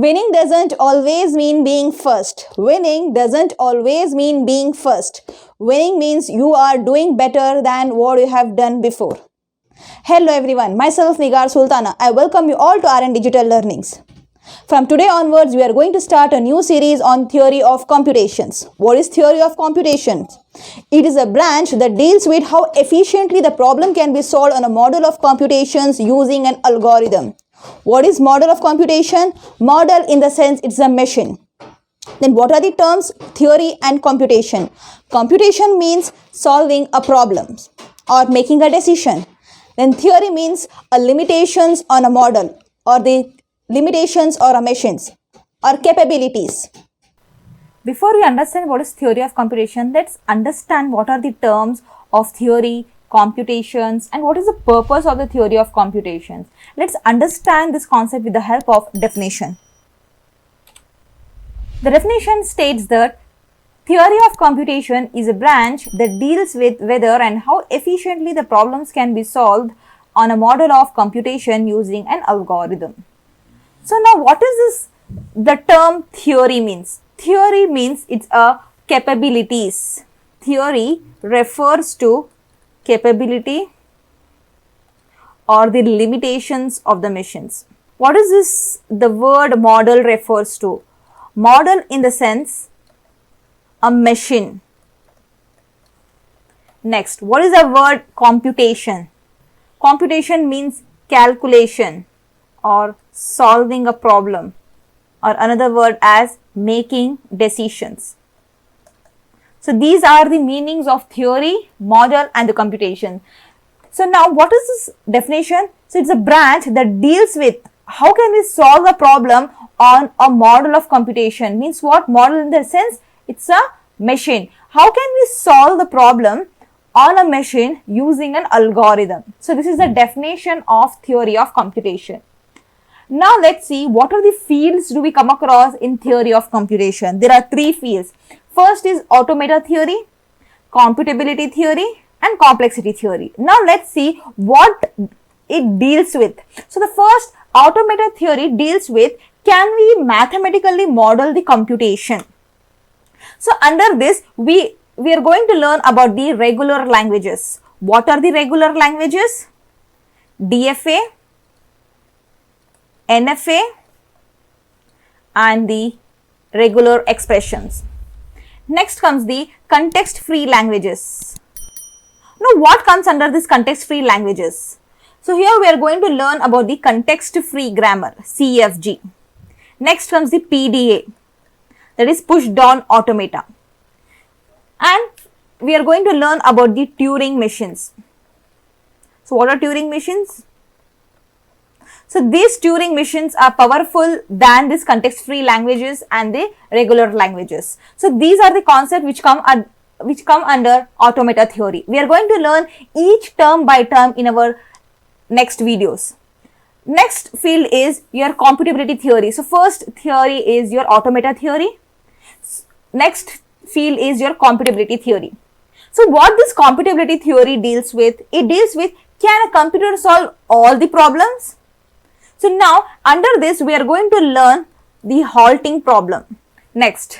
Winning doesn't always mean being first. Winning doesn't always mean being first. Winning means you are doing better than what you have done before. Hello everyone, myself Nigar Sultana. I welcome you all to RN Digital Learnings. From today onwards, we are going to start a new series on theory of computations. What is theory of computations? It is a branch that deals with how efficiently the problem can be solved on a model of computations using an algorithm. What is model of computation? Model in the sense it's a machine. Then what are the terms? Theory and computation. Computation means solving a problem or making a decision. Then theory means a limitations on a model or the limitations or a machines or capabilities. Before we understand what is theory of computation, let's understand what are the terms of theory, computations, and what is the purpose of the theory of computations. Let's understand this concept with the help of definition. The definition states that theory of computation is a branch that deals with whether and how efficiently the problems can be solved on a model of computation using an algorithm. So now what is this? The term theory means? Theory means it's a capabilities. Theory refers to capability or the limitations of the machines. What is this? The word model refers to? Model in the sense a machine. Next, what is the word computation? Computation means calculation or solving a problem, or another word as making decisions. So these are the meanings of theory, model and the computation. So now what is this definition? So it's a branch that deals with how can we solve a problem on a model of computation. Means what? Model in the sense it's a machine. How can we solve the problem on a machine using an algorithm? So this is the definition of theory of computation. Now let's see what are the fields do we come across in theory of computation. There are three fields. First is automata theory, computability theory and complexity theory. Now let's see what it deals with. So the first automata theory deals with can we mathematically model the computation. So under this we are going to learn about the regular languages. What are the regular languages? DFA, NFA and the regular expressions. Next comes the context-free languages. Now what comes under this context-free languages? So here we are going to learn about the context-free grammar, CFG. Next comes the PDA, that is push-down automata. And we are going to learn about the Turing machines. So what are Turing machines? So these Turing machines are powerful than these context-free languages and the regular languages. So these are the concepts which come under automata theory. We are going to learn each term by term in our next videos. Next field is your computability theory. So first theory is your automata theory. Next field is your computability theory. So what this computability theory deals with? It deals with can a computer solve all the problems? So now under this we are going to learn the halting problem. Next,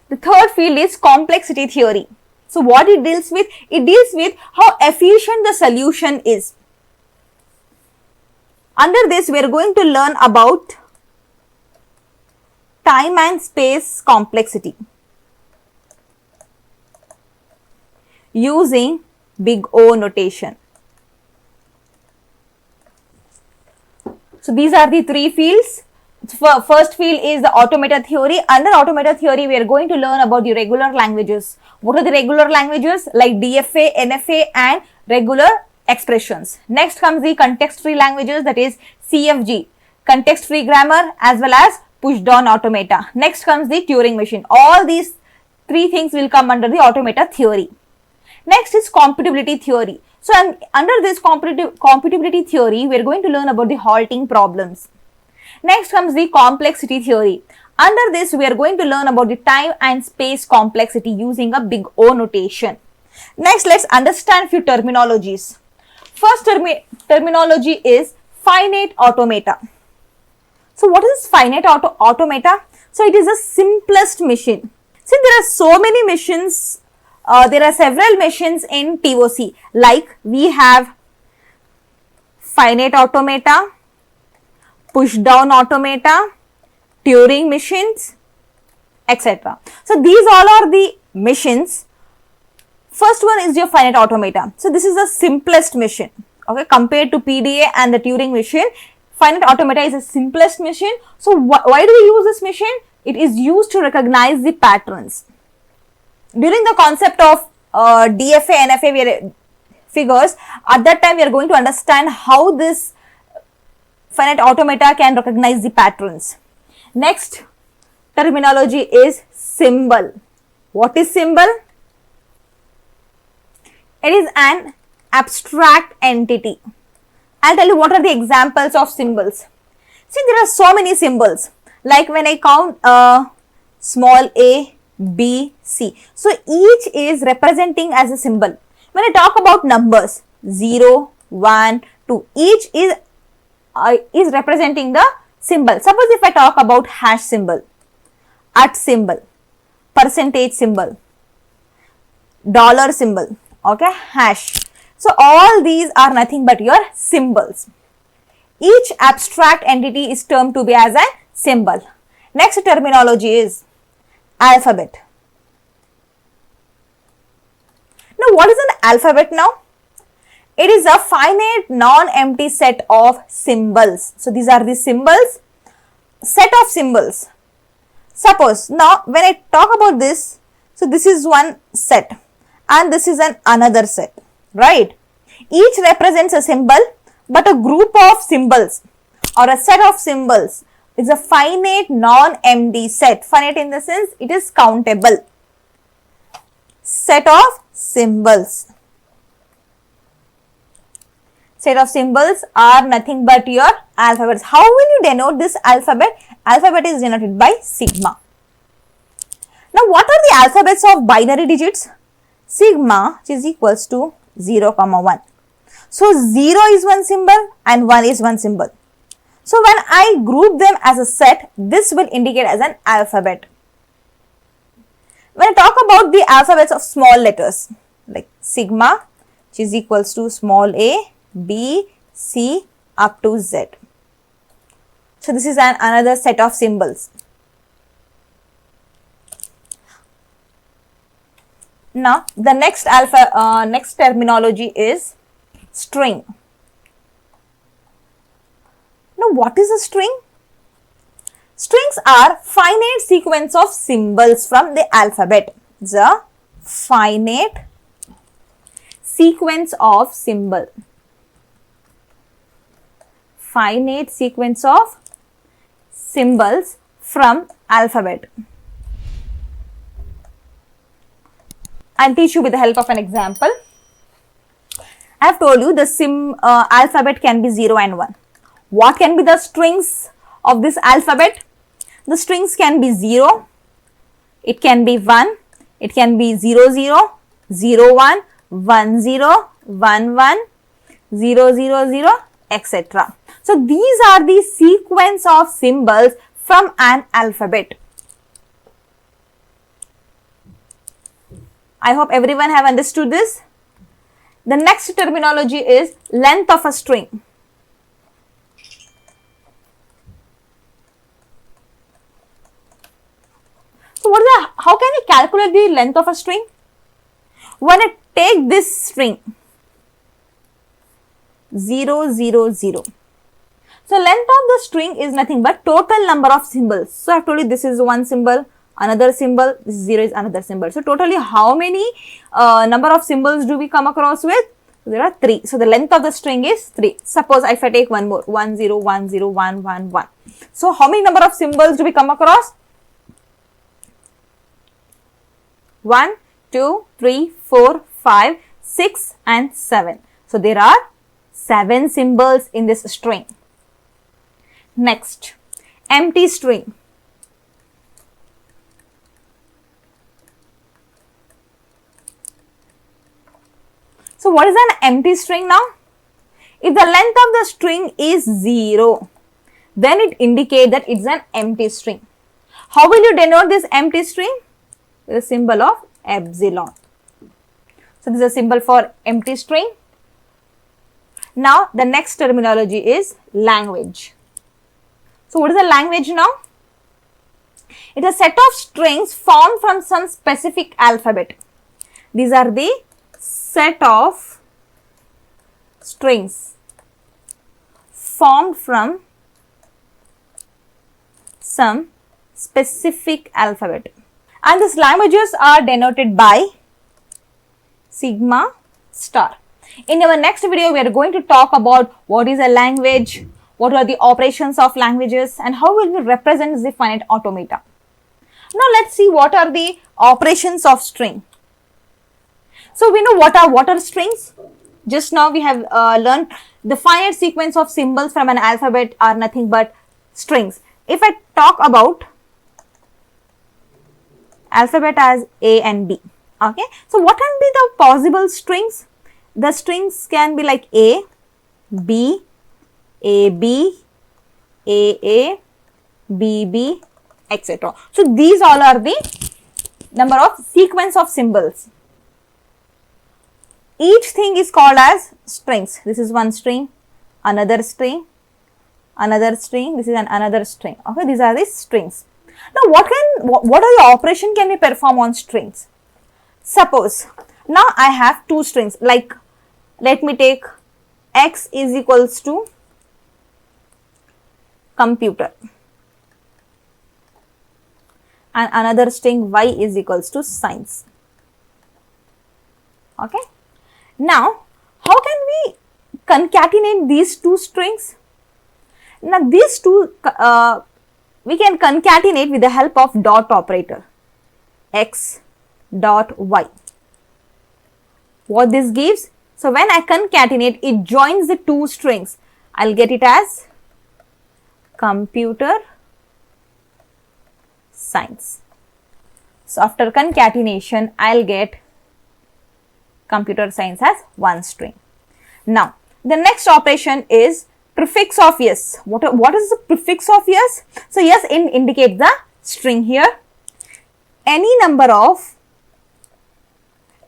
the third field is complexity theory. So what it deals with? It deals with how efficient the solution is. Under this we are going to learn about time and space complexity using big O notation. So these are the three fields. First field is the automata theory. Under automata theory, we are going to learn about the regular languages. What are the regular languages? Like DFA, NFA and regular expressions. Next comes the context-free languages, that is CFG, context-free grammar as well as push-down automata. Next comes the Turing machine. All these three things will come under the automata theory. Next is computability theory. So under this computability theory, we are going to learn about the halting problems. Next comes the complexity theory. Under this, we are going to learn about the time and space complexity using a big O notation. Next, let's understand few terminologies. First terminology is finite automata. So what is finite automata? So it is the simplest machine. See, there are so many machines, there are several machines in TOC, like we have finite automata, push down automata, Turing machines, etc. So these all are the machines. First one is your finite automata. So this is the simplest machine. Okay, compared to PDA and the Turing machine, finite automata is the simplest machine. So why do we use this machine? It is used to recognize the patterns. During the concept of DFA, NFA figures, at that time we are going to understand how this finite automata can recognize the patterns. Next terminology is symbol. What is symbol? It is an abstract entity. I'll tell you what are the examples of symbols. See, there are so many symbols. Like when I count small a, b, c. So each is representing as a symbol. When I talk about numbers, 0, 1, 2, each is representing the symbol. Suppose if I talk about hash symbol, at symbol, percentage symbol, dollar symbol, okay, hash. So all these are nothing but your symbols. Each abstract entity is termed to be as a symbol. Next terminology is alphabet. Now what is an alphabet now? It is a finite non-empty set of symbols. So these are the symbols, set of symbols. Suppose now when I talk about this, so this is one set and this is another set, right? Each represents a symbol, but a group of symbols or a set of symbols is a finite non-empty set. Finite in the sense it is countable. Set of symbols. Set of symbols are nothing but your alphabets. How will you denote this alphabet? Alphabet is denoted by sigma. Now what are the alphabets of binary digits? Sigma, which is equals to 0, 1. So 0 is one symbol and 1 is one symbol. So when I group them as a set, this will indicate as an alphabet. When I talk about the alphabets of small letters, like sigma, which is equals to small a, b, c up to z. So this is another set of symbols. Now the next terminology is string. Now what is a string? Strings are finite sequence of symbols from the alphabet. It's a finite sequence of symbol. Finite sequence of symbols from alphabet. I'll teach you with the help of an example. I have told you the alphabet can be 0 and 1. What can be the strings of this alphabet? The strings can be 0, it can be 1, it can be 0, 0, 0, 1, 1, 0, 1, 1, 0, 0, 0, etc. So these are the sequence of symbols from an alphabet. I hope everyone have understood this. The next terminology is length of a string. So how can we calculate the length of a string? When I take this string 0, 0, 0. So length of the string is nothing but total number of symbols. So I have told you this is one symbol, another symbol, this 0 is another symbol. So totally how many number of symbols do we come across with? There are 3. So the length of the string is 3. Suppose if I take one more, 1, 0, 1, 0, 1, 1, 1. So how many number of symbols do we come across? 1, 2, 3, 4, 5, 6 and 7. So there are 7 symbols in this string. Next, empty string. So what is an empty string now? If the length of the string is 0, then it indicates that it's an empty string. How will you denote this empty string? With a symbol of epsilon. So this is a symbol for empty string. Now the next terminology is language. So what is a language now? It is a set of strings formed from some specific alphabet. These are the set of strings formed from some specific alphabet. And these languages are denoted by sigma star. In our next video, we are going to talk about what is a language, what are the operations of languages, and how will we represent the finite automata. Now let's see what are the operations of string. So we know what are strings. Just now we have learned the finite sequence of symbols from an alphabet are nothing but strings. If I talk about alphabet as A and B, okay, so what can be the possible strings? The strings can be like A, B, AB, AA, BB, etc. So these all are the number of sequence of symbols. Each thing is called as strings. This is one string, another string, another string, this is another string. Okay, these are the strings. Now what are the operation can we perform on strings? Suppose now I have two strings, like let me take X is equals to computer and another string Y is equals to science. Okay. Now how can we concatenate these two strings? Now these two we can concatenate with the help of dot operator, X dot Y. What this gives? So when I concatenate, it joins the two strings. I'll get it as computer science. So after concatenation, I'll get computer science as one string. Now the next operation is prefix of yes. What is the prefix of yes? So yes indicates the string here. Any number of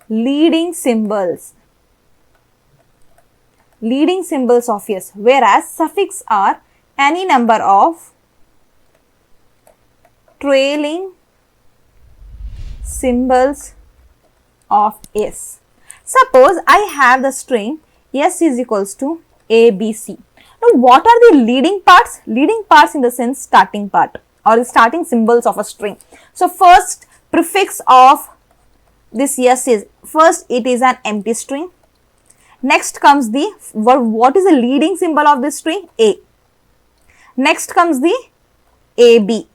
leading symbols of yes, whereas suffix are any number of trailing symbols of yes. Suppose I have the string yes is equals to ABC. Now what are the leading parts? Leading parts in the sense starting part or the starting symbols of a string. So first prefix of this yes is, first it is an empty string. Next comes the, what is the leading symbol of this string? A. Next comes the AB.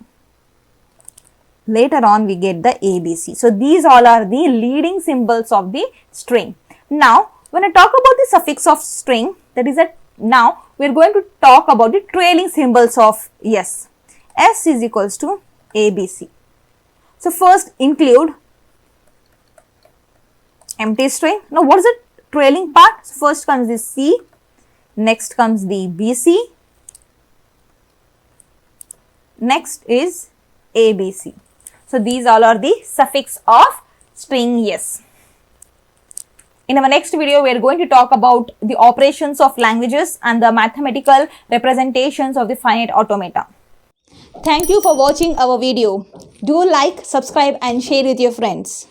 Later on we get the ABC. So these all are the leading symbols of the string. Now when I talk about the suffix of string, that is now we are going to talk about the trailing symbols of yes. S is equals to ABC. So first include empty string. Now what is the trailing part? So first comes the C, next comes the BC, next is ABC. So these all are the suffix of string yes. In our next video, we are going to talk about the operations of languages and the mathematical representations of the finite automata. Thank you for watching our video. Do like, subscribe and share with your friends.